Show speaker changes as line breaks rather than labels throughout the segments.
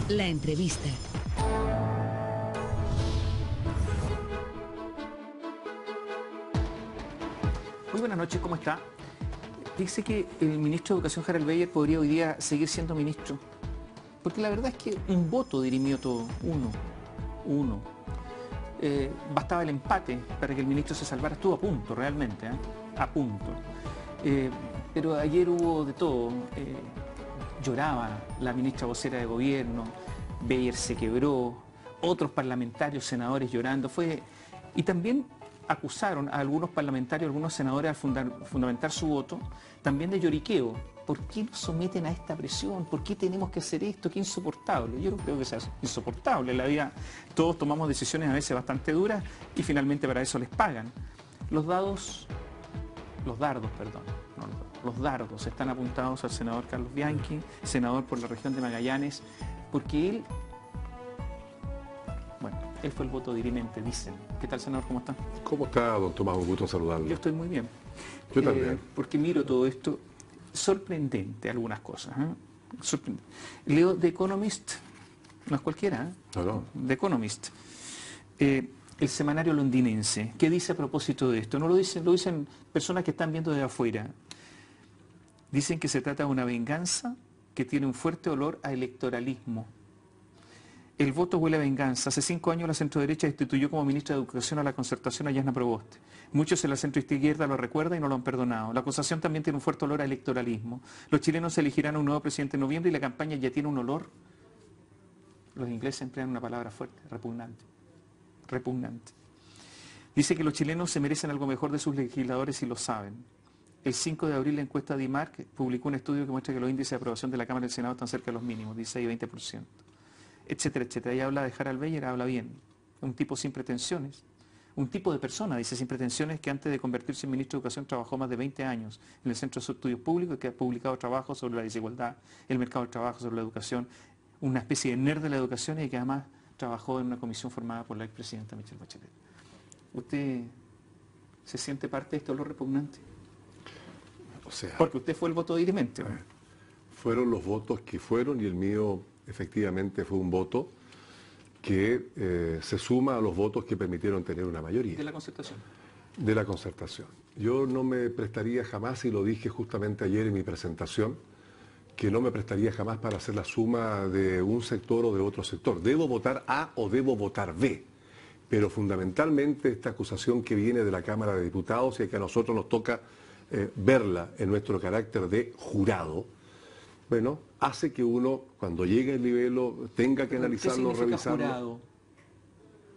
La entrevista.
Muy buenas noches, ¿cómo está? Dice que el ministro de Educación, Harald Beyer, podría hoy día seguir siendo ministro. Porque la verdad es que un voto dirimió todo. Uno. Bastaba el empate para que el ministro se salvara. Estuvo a punto, realmente, a punto. Pero ayer hubo de todo. Lloraba la ministra vocera de gobierno, Beyer se quebró, otros parlamentarios, senadores llorando. Y también acusaron a algunos parlamentarios, a algunos senadores al fundamentar su voto, también de lloriqueo. ¿Por qué nos someten a esta presión? ¿Por qué tenemos que hacer esto? ¡Qué insoportable! Yo no creo que sea insoportable. En la vida todos tomamos decisiones a veces bastante duras y finalmente para eso les pagan. Los dardos están apuntados al senador Carlos Bianchi, senador por la región de Magallanes, porque él fue el voto dirimente, dicen. ¿Qué tal, senador? ¿Cómo está?
¿Cómo está, don Tomás? Un gusto saludarlo.
Yo estoy muy bien.
Yo también.
Porque miro todo esto, sorprendente algunas cosas. Sorprendente. Leo The Economist, no es cualquiera,
No.
The Economist. El semanario londinense, ¿qué dice a propósito de esto? No lo dicen personas que están viendo de afuera. Dicen que se trata de una venganza que tiene un fuerte olor a electoralismo. El voto huele a venganza. Hace 5 años la centroderecha destituyó como ministra de Educación a la Concertación a Yasna Proboste. Muchos en la centroizquierda lo recuerdan y no lo han perdonado. La acusación también tiene un fuerte olor a electoralismo. Los chilenos elegirán a un nuevo presidente en noviembre y la campaña ya tiene un olor. Los ingleses emplean una palabra fuerte, repugnante. Repugnante. Dice que los chilenos se merecen algo mejor de sus legisladores y lo saben. El 5 de abril la encuesta de IMARC publicó un estudio que muestra que los índices de aprobación de la Cámara y del Senado están cerca de los mínimos, 16 y 20%. Etcétera, etcétera. Ella habla de Harald Beyer, habla bien. Un tipo sin pretensiones. Un tipo de persona, dice, sin pretensiones, que antes de convertirse en ministro de Educación trabajó más de 20 años en el Centro de Estudios Públicos y que ha publicado trabajos sobre la desigualdad, el mercado del trabajo, sobre la educación, una especie de nerd de la educación y que además trabajó en una comisión formada por la expresidenta Michelle Bachelet. ¿Usted se siente parte de este olor repugnante?
O sea,
porque usted fue el voto dirimente.
fueron los votos que fueron y el mío efectivamente fue un voto que se suma a los votos que permitieron tener una mayoría.
¿De la Concertación?
De la Concertación. Yo no me prestaría jamás, y lo dije justamente ayer en mi presentación, que no me prestaría jamás para hacer la suma de un sector o de otro sector. Debo votar A o debo votar B. Pero fundamentalmente esta acusación que viene de la Cámara de Diputados y que a nosotros nos toca verla en nuestro carácter de jurado, bueno, hace que uno, cuando llegue el libelo, tenga que analizarlo, revisarlo.
Jurado?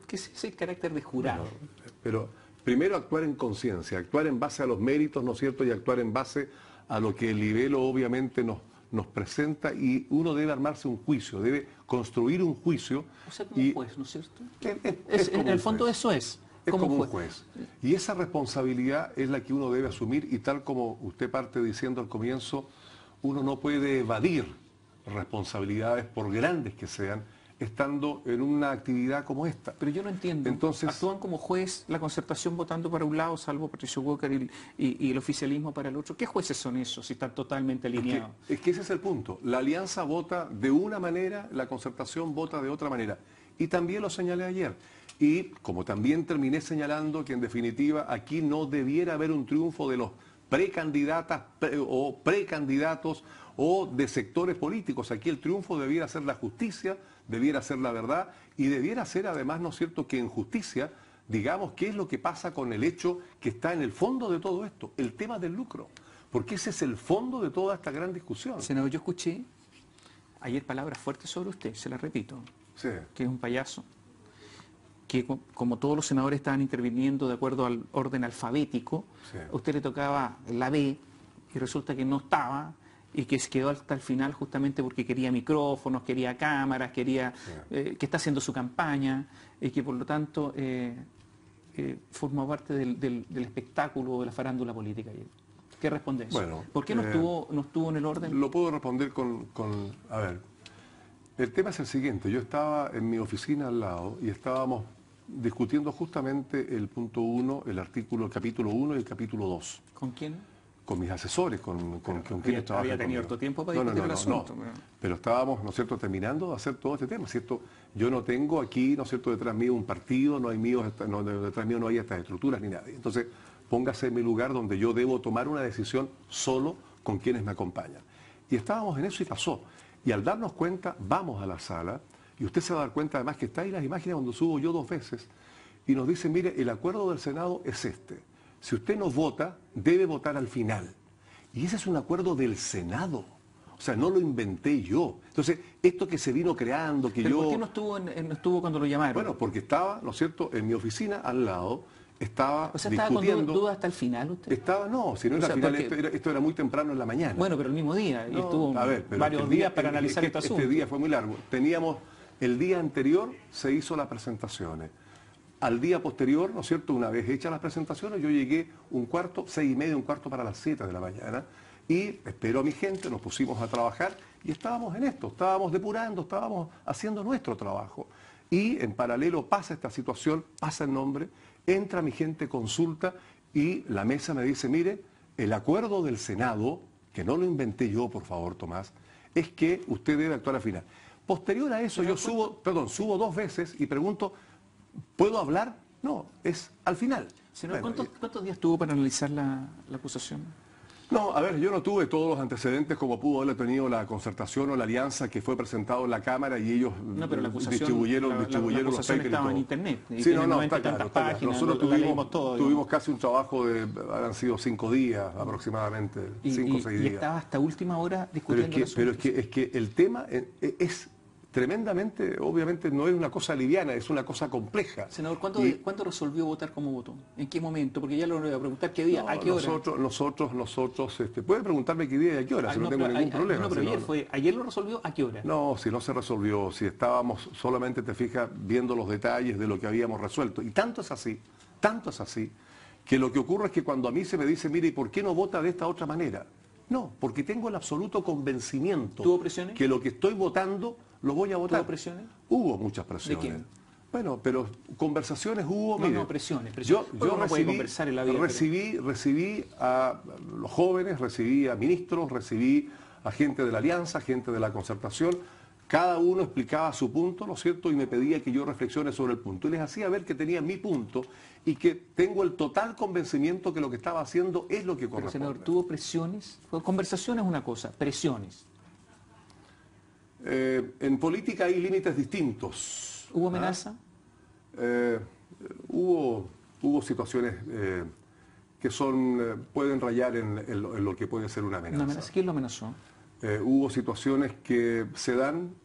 ¿Qué es ese carácter de jurado?
Bueno, pero primero actuar en conciencia, actuar en base a los méritos, ¿no es cierto?, y actuar en base a lo que el libelo obviamente nos presenta, y uno debe armarse un juicio, debe construir un juicio.
O sea, como un juez, ¿no es cierto?
En
el fondo eso es.
Es como un juez. Y esa responsabilidad es la que uno debe asumir, y tal como usted parte diciendo al comienzo, uno no puede evadir responsabilidades, por grandes que sean, estando en una actividad como esta.
Pero yo no entiendo.
Entonces,
actúan como juez, la Concertación votando para un lado, salvo Patricio Walker y el oficialismo para el otro. ¿Qué jueces son esos si están totalmente alineados?
Es que ese es el punto. La alianza vota de una manera, la Concertación vota de otra manera. Y también lo señalé ayer. Y como también terminé señalando que en definitiva aquí no debiera haber un triunfo de los precandidatas o precandidatos o de sectores políticos. Aquí el triunfo debiera ser la justicia, debiera ser la verdad, y debiera ser además, ¿no es cierto?, que en justicia digamos qué es lo que pasa con el hecho que está en el fondo de todo esto, el tema del lucro, porque ese es el fondo de toda esta gran discusión.
Senador, yo escuché ayer palabras fuertes sobre usted, se las repito,
sí,
que es un payaso, que como todos los senadores estaban interviniendo de acuerdo al orden alfabético,
sí,
a usted le tocaba la B y resulta que no estaba, y que se quedó hasta el final justamente porque quería micrófonos, quería cámaras, quería que está haciendo su campaña, y que por lo tanto formó parte del espectáculo de la farándula política ayer. ¿Qué responde eso?
Bueno,
¿por qué no estuvo en el orden?
Lo puedo responder a ver, el tema es el siguiente. Yo estaba en mi oficina al lado y estábamos discutiendo justamente el punto 1, el capítulo 1 y el capítulo 2.
¿Con quién?
con mis asesores, con quienes trabajan
había tenido
conmigo.
harto tiempo para discutir el asunto.
Pero estábamos, ¿no es cierto?, terminando de hacer todo este tema, ¿cierto? Yo no tengo aquí, ¿no es cierto?, detrás mío un partido, detrás mío no hay estas estructuras ni nadie. Entonces, póngase en mi lugar donde yo debo tomar una decisión solo con quienes me acompañan. Y estábamos en eso y pasó. Y al darnos cuenta, vamos a la sala, y usted se va a dar cuenta además que está ahí las imágenes cuando subo yo 2 veces, y nos dice, mire, el acuerdo del Senado es este. Si usted no vota, debe votar al final. Y ese es un acuerdo del Senado. O sea, no lo inventé yo. Entonces, esto que se vino creando, que
¿Pero
yo...
por qué no estuvo cuando lo llamaron?
Bueno, porque estaba, ¿no es cierto?, en mi oficina al lado, estaba
o sea, ¿estaba
discutiendo...
con dudas hasta el final usted?
Estaba, no, si no era
O sea,
final,
porque...
esto era muy temprano en la mañana.
Bueno, pero el mismo día, y
No,
estuvo
a ver, pero
varios días para analizar este asunto.
Este día fue muy largo. Teníamos, el día anterior se hizo las presentaciones. Al día posterior, ¿no es cierto?, una vez hechas las presentaciones, yo llegué 6:30, 1:15 para las 7 de la mañana, y espero a mi gente, nos pusimos a trabajar, y estábamos en esto, estábamos depurando, estábamos haciendo nuestro trabajo. Y en paralelo pasa esta situación, pasa el nombre, entra mi gente, consulta, y la mesa me dice, mire, el acuerdo del Senado, que no lo inventé yo, por favor, Tomás, es que usted debe actuar al final. Posterior a eso, yo subo 2 veces y pregunto, ¿puedo hablar? No, es al final.
Señor,
Bueno,
¿cuántos días tuvo para analizar la acusación?
no, a ver, yo no tuve todos los antecedentes como pudo haber tenido la concertación o la alianza que fue presentado en la Cámara y ellos
No, pero la acusación,
distribuyeron
la
los
acusación
papers y
estaba
todo.
en internet. Y
Sí,
tiene
no,
90
está
y
claro,
tantas
está claro.
páginas,
Nosotros
la leímos todo,
tuvimos casi un trabajo habrán sido 5 días aproximadamente, 5 o 6 días.
Y estaba hasta última hora discutiendo el asunto.
Pero es que el tema es tremendamente, obviamente no es una cosa liviana, es una cosa compleja.
Senador, ¿cuándo resolvió votar como votó? ¿En qué momento? Porque ya lo voy a preguntar qué día,
No,
a qué hora.
Nosotros, puede preguntarme qué día y a qué hora, si no tengo ningún problema.
No, pero ayer lo resolvió, ¿a qué hora?
No, si no se resolvió, si estábamos solamente, te fijas, viendo los detalles de lo que habíamos resuelto. Y tanto es así, que lo que ocurre es que cuando a mí se me dice, mire, ¿y por qué no vota de esta otra manera? No, porque tengo el absoluto convencimiento.
¿Tuvo presiones?
Que lo que estoy votando, lo voy a votar.
¿Tuvo presiones?
Hubo muchas presiones.
¿De quién?
Bueno, pero conversaciones hubo.
No,
mire,
no, presiones.
Yo
no puede conversar en la vida.
recibí a los jóvenes, recibí a ministros, recibí a gente de la Alianza, gente de la Concertación. Cada uno explicaba su punto, ¿no es cierto? Y me pedía que yo reflexione sobre el punto. Y les hacía ver que tenía mi punto y que tengo el total convencimiento que lo que estaba haciendo es lo que corresponde.
Pero, senador, ¿tuvo presiones? Conversación es una cosa, presiones.
En política hay límites distintos.
¿Hubo amenaza?
Hubo situaciones que pueden rayar en lo que puede ser una amenaza.
¿Una amenaza? ¿Quién lo amenazó?
Hubo situaciones que se dan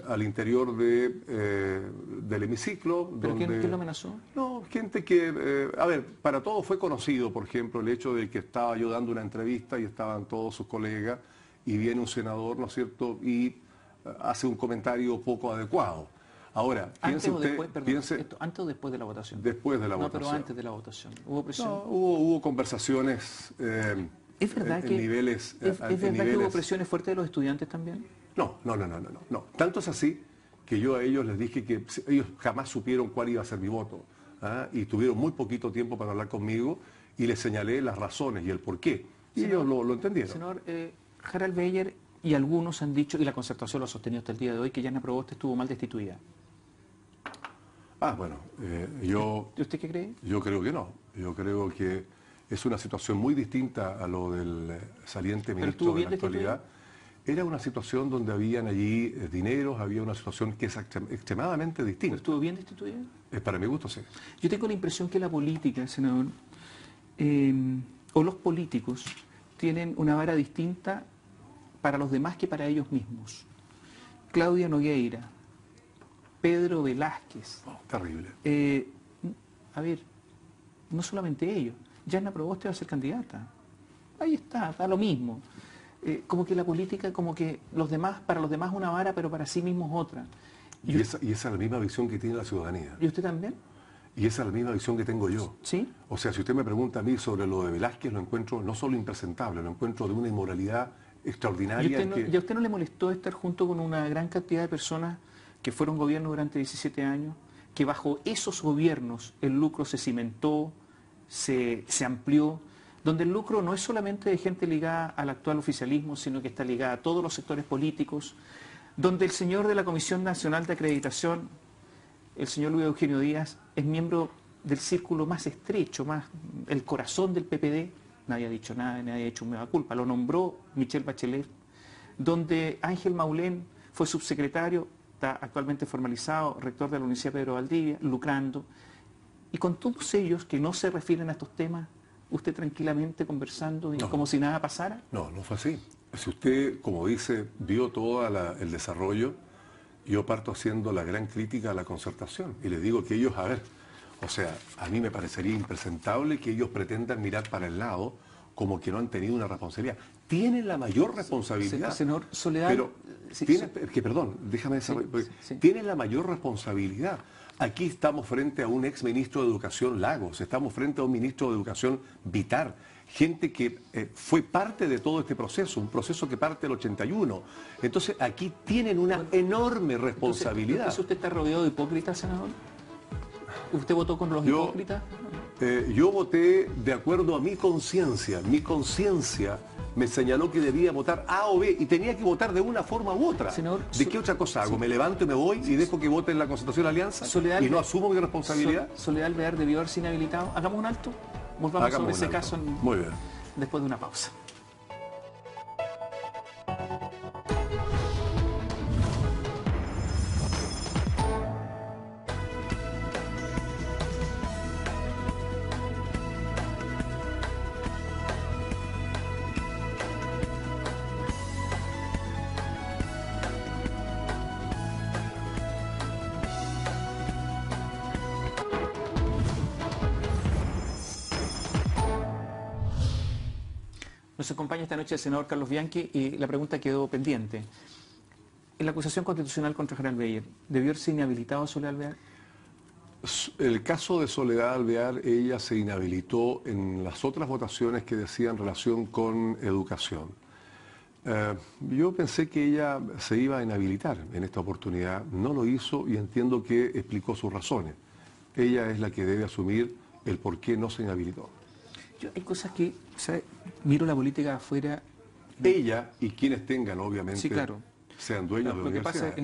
al interior del hemiciclo.
¿Pero quién lo amenazó?
No, gente que, a ver, para todos fue conocido, por ejemplo, el hecho de que estaba yo dando una entrevista y estaban todos sus colegas y viene un senador, ¿no es cierto?, y hace un comentario poco adecuado. Ahora, piense usted...
¿Antes o después de la votación?
Después de la votación.
No, pero antes de la votación. ¿Hubo presión?
No, hubo conversaciones
¿Es verdad
en niveles...
¿Es verdad que hubo presiones fuertes de los estudiantes también?
No. Tanto es así que yo a ellos les dije que ellos jamás supieron cuál iba a ser mi voto. Y tuvieron muy poquito tiempo para hablar conmigo y les señalé las razones y el por qué. Y ellos lo entendieron.
Senador, Harald Beyer y algunos han dicho, y la Concertación lo ha sostenido hasta el día de hoy, que Yanna Proboste estuvo mal destituida.
Bueno,
¿Usted qué cree?
Yo creo que no. Yo creo que es una situación muy distinta a lo del saliente ministro de la actualidad. Era una situación donde habían allí dineros, había una situación que es extremadamente distinta.
¿Pero estuvo bien destituida?
Para mi gusto, sí.
Yo tengo la impresión que la política, senador, o los políticos, tienen una vara distinta para los demás que para ellos mismos. Claudia Nogueira, Pedro Velázquez.
Terrible.
A ver, no solamente ellos. Yanna Proboste va a ser candidata. Ahí está, da lo mismo. Como que la política, como que para los demás una vara, pero para sí mismos otra.
Y esa es la misma visión que tiene la ciudadanía.
¿Y usted también?
Y esa es la misma visión que tengo yo.
¿Sí?
O sea, si usted me pregunta a mí sobre lo de Velázquez, lo encuentro no solo impresentable, lo encuentro de una inmoralidad extraordinaria.
¿Y a usted no le molestó estar junto con una gran cantidad de personas que fueron gobierno durante 17 años, que bajo esos gobiernos el lucro se cimentó, se amplió? donde el lucro no es solamente de gente ligada al actual oficialismo, sino que está ligada a todos los sectores políticos, donde el señor de la Comisión Nacional de Acreditación, el señor Luis Eugenio Díaz, es miembro del círculo más estrecho, más el corazón del PPD, nadie ha dicho nada, nadie ha hecho un mea culpa, lo nombró Michelle Bachelet, donde Ángel Maulén fue subsecretario, está actualmente formalizado, rector de la Universidad Pedro Valdivia, lucrando, y con todos ellos que no se refieren a estos temas, usted tranquilamente conversando y como si nada pasara.
No, no fue así. Si usted, como dice, vio todo el desarrollo, yo parto haciendo la gran crítica a la concertación y le digo que ellos, a ver, o sea, a mí me parecería impresentable que ellos pretendan mirar para el lado como que no han tenido una responsabilidad. Tienen la mayor responsabilidad.
Señor Soledad,
pero perdón, déjame desarrollar. Tienen la mayor responsabilidad. Aquí estamos frente a un ex ministro de Educación, Lagos, estamos frente a un ministro de Educación, Vitar, gente que fue parte de todo este proceso, un proceso que parte del 81. Entonces aquí tienen una enorme responsabilidad.
Entonces usted está rodeado de hipócritas, senador. ¿Usted votó con los hipócritas?
Yo voté de acuerdo a mi conciencia. Mi conciencia me señaló que debía votar A o B y tenía que votar de una forma u otra.
Senador,
¿de qué otra cosa hago? ¿Me levanto y me voy y dejo que vote en la Concertación de Alianza? ¿Y no asumo mi responsabilidad?
Soledad Alvear debió haberse inhabilitado. Hagamos un alto. Volvamos sobre ese caso
Muy bien.
Después de una pausa. Nos acompaña esta noche el senador Carlos Bianchi y la pregunta quedó pendiente. En la acusación constitucional contra General Beyer, ¿debió haberse inhabilitado a Soledad Alvear?
El caso de Soledad Alvear, ella se inhabilitó en las otras votaciones que decían relación con educación. Yo pensé que ella se iba a inhabilitar en esta oportunidad, no lo hizo y entiendo que explicó sus razones. Ella es la que debe asumir el por qué no se inhabilitó.
Hay cosas que, ¿sabe? Miro la política afuera.
Ella y quienes tengan, obviamente,
sí, claro,
sean dueños de la universidad.
Lo que pasa,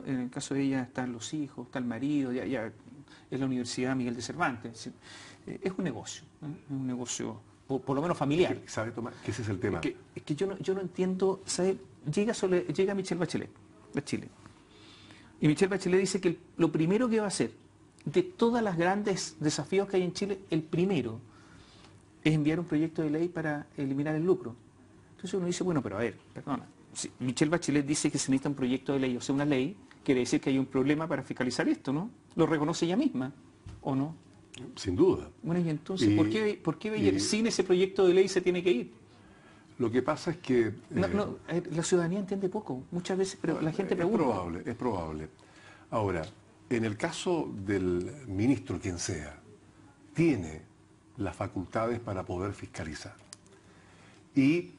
en el caso de ella están los hijos, está el marido, ya es la Universidad Miguel de Cervantes. Es un negocio, es un negocio, por lo menos familiar.
¿Sabe, Tomás? Que ese es el tema.
Es que yo no entiendo, ¿sabe? Llega Michelle Bachelet a Chile. Y Michelle Bachelet dice que lo primero que va a hacer, de todas las grandes desafíos que hay en Chile, el primero es enviar un proyecto de ley para eliminar el lucro. Entonces uno dice, bueno, pero a ver, perdona, si Michelle Bachelet dice que se necesita un proyecto de ley, o sea, una ley, quiere decir que hay un problema para fiscalizar esto, ¿no? Lo reconoce ella misma, ¿o no?
Sin duda.
Bueno, y entonces, ¿por qué Beyer sin ese proyecto de ley se tiene que ir?
Lo que pasa es que...
la ciudadanía entiende poco, muchas veces, pero la gente pregunta.
Es probable. Ahora, en el caso del ministro, quien sea, tiene las facultades para poder fiscalizar. Y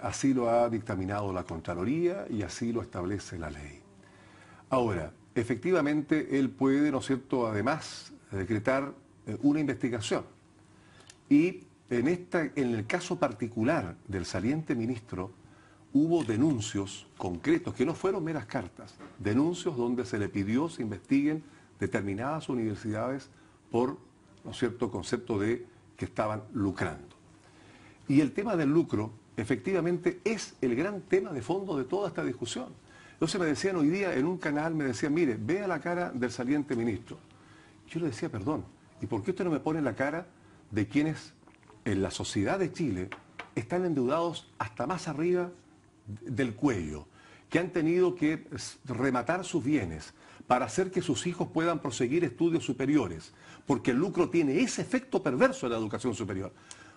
así lo ha dictaminado la Contraloría y así lo establece la ley. Ahora, efectivamente, él puede, ¿no es cierto?, además decretar una investigación. Y en el caso particular del saliente ministro, hubo denuncios concretos, que no fueron meras cartas, denuncios donde se le pidió se investiguen determinadas universidades por, ¿no es cierto?, concepto de que estaban lucrando. Y el tema del lucro, efectivamente, es el gran tema de fondo de toda esta discusión. Entonces me decían hoy día en un canal, me decían, mire, vea la cara del saliente ministro. Yo le decía, perdón, ¿y por qué usted no me pone la cara de quienes en la sociedad de Chile están endeudados hasta más arriba del cuello, que han tenido que rematar sus bienes para hacer que sus hijos puedan proseguir estudios superiores, porque el lucro tiene ese efecto perverso en la educación superior?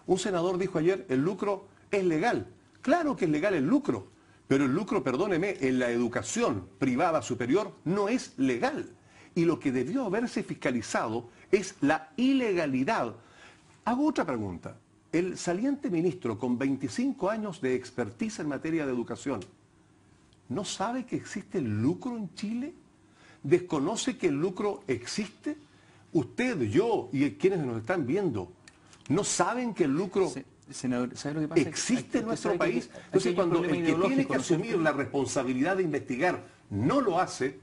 Un senador dijo ayer, el lucro es legal. Claro que es legal el lucro, pero el lucro, perdóneme, en la educación privada superior no es legal. Y lo que debió haberse fiscalizado es la ilegalidad. Hago otra pregunta. El saliente ministro, con 25 años de expertise en materia de educación, ¿no sabe que existe el lucro en Chile? ¿Desconoce que el lucro existe? Usted, yo y quienes nos están viendo, ¿no saben que el lucro
Senador, ¿sabe lo que pasa?
Existe en nuestro país.
Entonces,
Entonces, cuando el que tiene que asumir la responsabilidad de investigar no lo hace,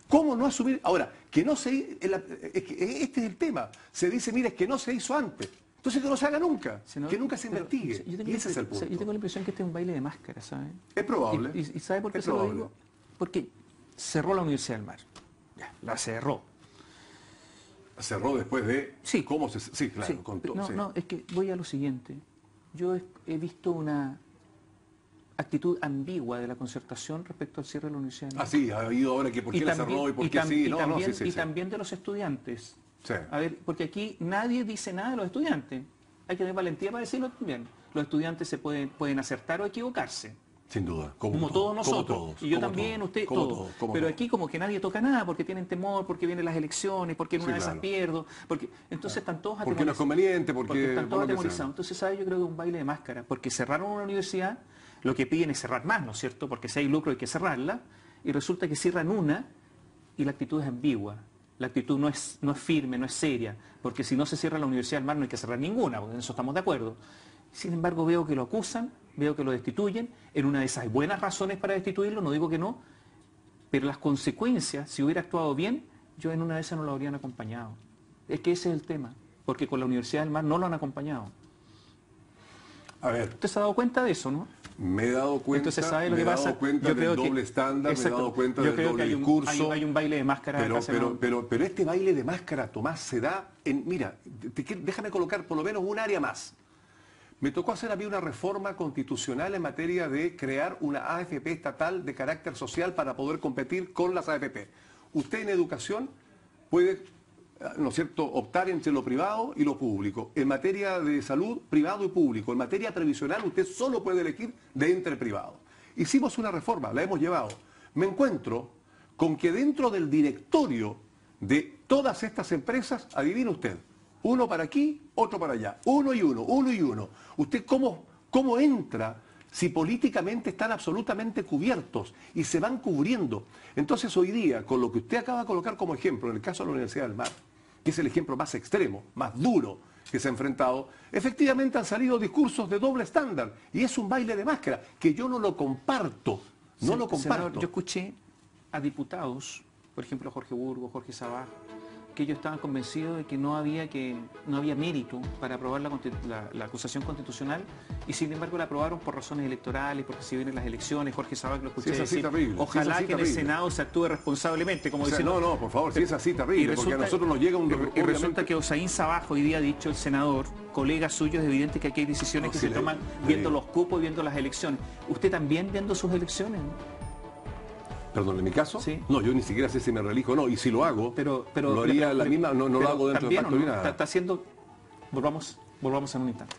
¿cómo no asumir? Ahora, que no se... este es el tema. Se dice, mira, es que no se hizo antes. Entonces que no se haga nunca, que nunca se investigue. Y ese es el punto.
Yo tengo la impresión que este es un baile de máscara, ¿sabes?
Es probable.
¿Y sabe por qué se lo digo? Porque cerró la Universidad del Mar. Ya, la cerró.
Cerró después de...
Sí.
¿Cómo se...? Sí, claro.
Sí.
Con todo,
No,
sí.
no, es que voy a lo siguiente. Yo he visto una actitud ambigua de la concertación respecto al cierre de la Universidad del Mar.
Ah, sí, ha habido ahora que por qué la cerró y por qué sí.
Y también de los estudiantes.
Sí.
A ver, porque aquí nadie dice nada de los estudiantes. Hay que tener valentía para decirlo también. Los estudiantes pueden acertar o equivocarse.
Sin duda.
Como todos nosotros.
Todos,
y yo también, usted, todos. Pero aquí como que nadie toca nada porque tienen temor, porque vienen las elecciones, porque en una de esas pierdo. Entonces están todos atemorizados.
Porque no es conveniente, porque
están todos atemorizados. Entonces, ¿sabe? Yo creo que es un baile de máscara. Porque cerraron una universidad, lo que piden es cerrar más, ¿no es cierto? Porque si hay lucro hay que cerrarla. Y resulta que cierran una y la actitud es ambigua. La actitud no es firme, no es seria. Porque si no se cierra la Universidad del Mar no hay que cerrar ninguna, porque en eso estamos de acuerdo. Sin embargo, veo que lo acusan, veo que lo destituyen. En una de esas hay buenas razones para destituirlo, no digo que no, pero las consecuencias, si hubiera actuado bien, yo en una de esas no lo habrían acompañado. Es que ese es el tema, porque con la Universidad del Mar no lo han acompañado.
A ver.
Usted se ha dado cuenta de eso, ¿no?
Me he dado cuenta,
entonces, ¿sabe lo que pasa?
Me he dado cuenta del doble estándar, me he dado cuenta del doble discurso.
Hay un baile de máscara.
Pero este baile de máscara, Tomás, se da en... Mira, déjame colocar por lo menos un área más. Me tocó hacer a mí una reforma constitucional en materia de crear una AFP estatal de carácter social para poder competir con las AFP. Usted en educación puede, ¿no es cierto?, optar entre lo privado y lo público. En materia de salud, privado y público. En materia previsional, usted solo puede elegir de entre privado. Hicimos una reforma, la hemos llevado. Me encuentro con que dentro del directorio de todas estas empresas, adivine usted, uno para aquí, otro para allá, uno y uno, uno y uno. ¿Usted cómo entra si políticamente están absolutamente cubiertos y se van cubriendo? Entonces hoy día, con lo que usted acaba de colocar como ejemplo, en el caso de la Universidad del Mar, que es el ejemplo más extremo, más duro que se ha enfrentado, efectivamente han salido discursos de doble estándar y es un baile de máscara que yo no lo comparto, no lo comparto.
Senador, yo escuché a diputados, por ejemplo Jorge Burgos, Jorge Sabaj, que ellos estaban convencidos de que no había mérito para aprobar la acusación constitucional y sin embargo la aprobaron por razones electorales, porque si vienen las elecciones. Jorge Sabaj lo escuché decir, ojalá que en el Senado se actúe responsablemente, como dice.
No, por favor, si es así terrible, porque a nosotros nos llega un...
Y resulta que Osaín Sabaj hoy día ha dicho, el senador, colegas suyos, es evidente que aquí hay decisiones que se toman viendo los cupos y viendo las elecciones. ¿Usted también viendo sus elecciones?
Perdón, ¿en mi caso?
Sí.
No, yo ni siquiera sé si me reelijo o no, y si lo hago,
pero
lo haría la misma, no lo hago dentro del pacto ni nada.
Está haciendo... Volvamos en un instante.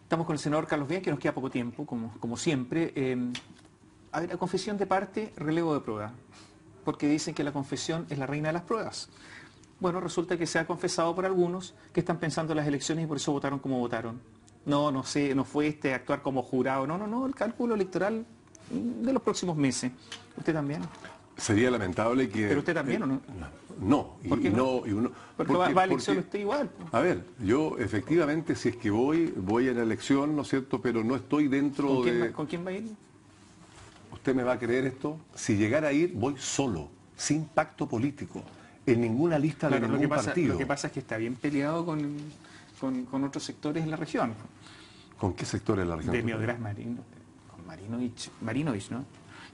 Estamos con el senador Carlos Bien, que nos queda poco tiempo, como siempre. A ver, la confesión de parte, relevo de prueba, porque dicen que la confesión es la reina de las pruebas. Bueno, resulta que se ha confesado por algunos que están pensando en las elecciones y por eso votaron como votaron. No sé, no fue actuar como jurado, no, el cálculo electoral de los próximos meses. ¿Usted también?
Sería lamentable que...
¿Pero usted también o no?
No,
¿Por qué no? Porque va a elección usted igual.
A ver, yo efectivamente, si es que voy a la elección, ¿no es cierto? Pero no estoy dentro de...
¿Con quién va a ir?
¿Usted me va a creer esto? Si llegara a ir, voy solo, sin pacto político, en ninguna lista de ningún partido.
Lo que pasa es que está bien peleado con otros sectores en la región.
¿Con qué sectores de la región?
De Miodras Marino, con Marinovich, ¿no?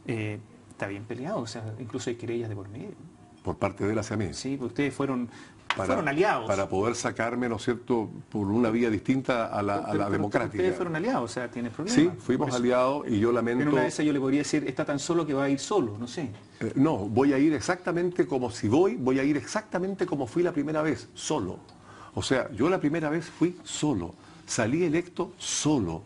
Está bien peleado, o sea, incluso hay querellas de por medio.
Por parte de él hacia mí.
Sí, pues ustedes fueron aliados.
Para poder sacarme, ¿no es cierto?, por una vía distinta a la democrática.
Ustedes fueron aliados, o sea, ¿tienes problemas?
Sí, fuimos aliados y yo lamento...
En una de esas yo le podría decir, está tan solo que va a ir solo, no sé.
No, voy a ir exactamente como si voy a ir exactamente como fui la primera vez, solo. O sea, yo la primera vez fui solo, salí electo solo.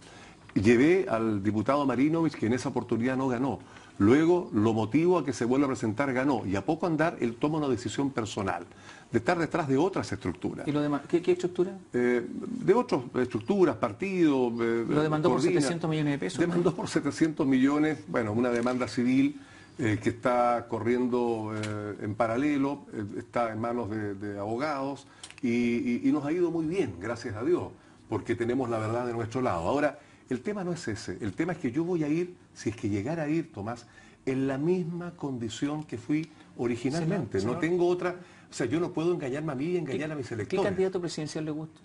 Llevé al diputado Marinovich, que en esa oportunidad no ganó. Luego lo motivo a que se vuelva a presentar, ganó. Y a poco andar, él toma una decisión personal, de estar detrás de otras estructuras.
¿Y lo demás? ¿Qué estructura?
De otras estructuras, partidos.
¿Lo demandó por 700 millones de pesos?
Demandó por 700 millones, bueno, una demanda civil que está corriendo en paralelo, está en manos de abogados y nos ha ido muy bien, gracias a Dios, porque tenemos la verdad de nuestro lado. Ahora, el tema no es ese, el tema es que yo voy a ir, si es que llegara a ir, Tomás, en la misma condición que fui originalmente.
Señor.
No tengo otra, o sea, yo no puedo engañarme a mí y engañar a mis electores.
¿Qué candidato presidencial le gusta?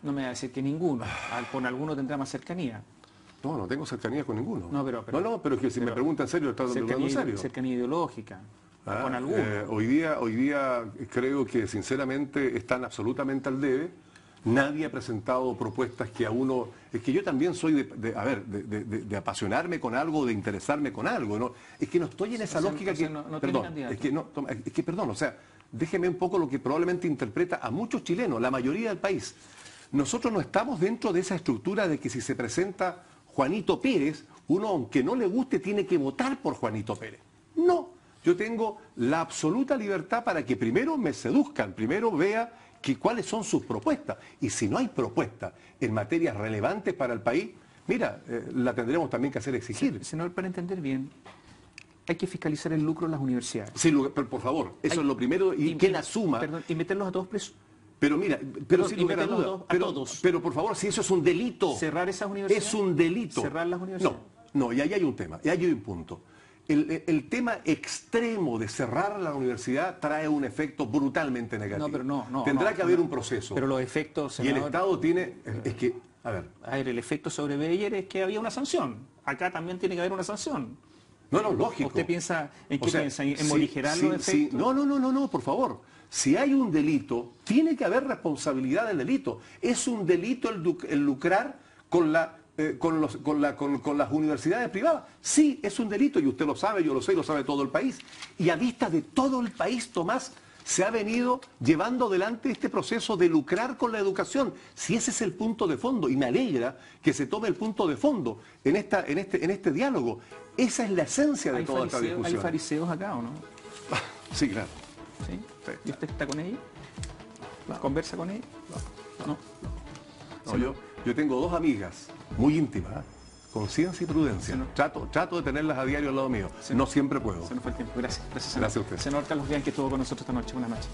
No me va a decir que ninguno, con alguno tendrá más cercanía.
No, no tengo cercanía con ninguno.
No,
pero es que si me preguntan en serio, está preguntando en serio.
Cercanía ideológica, con alguno.
Hoy día creo que sinceramente están absolutamente al debe. Nadie ha presentado propuestas que a uno... Es que yo también soy de apasionarme con algo, de interesarme con algo, ¿no? Es que no estoy en esa lógica que...
No
perdón,
tiene candidato.
Perdón, o sea, déjeme un poco lo que probablemente interpreta a muchos chilenos, la mayoría del país. Nosotros no estamos dentro de esa estructura de que si se presenta Juanito Pérez, uno, aunque no le guste, tiene que votar por Juanito Pérez. No, yo tengo la absoluta libertad para que primero me seduzcan, primero vea cuáles son sus propuestas. Y si no hay propuestas en materias relevantes para el país, mira, la tendremos también que hacer exigir.
Senador, para entender bien, hay que fiscalizar el lucro en las universidades.
Sí, pero por favor, eso es lo primero, y que la suma.
Perdón, y meterlos a todos presos.
Pero mira, sin lugar a duda, pero por favor, si eso es un delito.
Cerrar esas universidades.
Es un delito.
Cerrar las universidades.
No, y ahí hay un tema, y ahí hay un punto. El tema extremo de cerrar la universidad trae un efecto brutalmente negativo.
No, pero no.
Tendrá que haber un proceso.
Pero los efectos,
senador, y el Estado tiene... Es que, a ver,
el efecto sobre Beyer es que había una sanción. Acá también tiene que haber una sanción.
No, lógico.
¿Usted piensa en qué piensa? ¿En morigerar los efectos?
No, por favor. Si hay un delito, tiene que haber responsabilidad del delito. Es un delito el lucrar con las universidades privadas. Sí, es un delito y usted lo sabe, yo lo sé y lo sabe todo el país. Y a vista de todo el país, Tomás, se ha venido llevando adelante este proceso de lucrar con la educación. Si ese es el punto de fondo, y me alegra que se tome el punto de fondo en este diálogo. Esa es la esencia de toda esta discusión.
¿Hay fariseos acá o no?
Sí, claro.
¿Sí?
Sí.
¿Y usted está con ellos?
No.
¿Conversa con ellos? No.
No, yo tengo dos amigas muy íntimas, con ciencia y prudencia. Trato de tenerlas a diario al lado mío. No siempre puedo.
Se nos fue el tiempo. Gracias.
Gracias a usted.
Senador Carlos Bianchi estuvo con nosotros esta noche. Buenas noches.